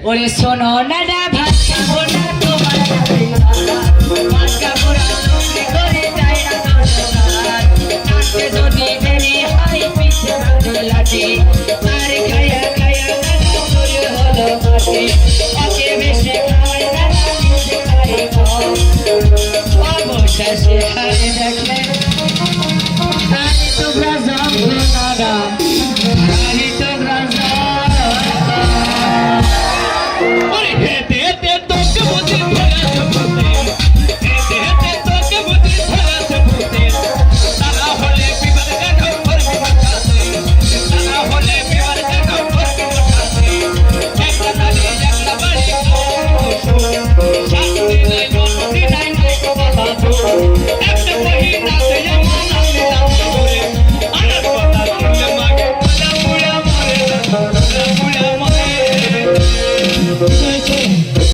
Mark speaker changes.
Speaker 1: ওরে শোনো না না ভাত খাবো না তোমার ভাত খাবো না তুমি করে যাই না দরকার নাচতে যদি দেরি হয় পিছে ভালো লাগে আর খায়া খায়া নানা করে হলো মাটি ওকে বেশি খাওয়াই না মিশে খাই অবশেষে হারে দেখলে আমি তোমরা যন্ত্রণা আমি তোমরা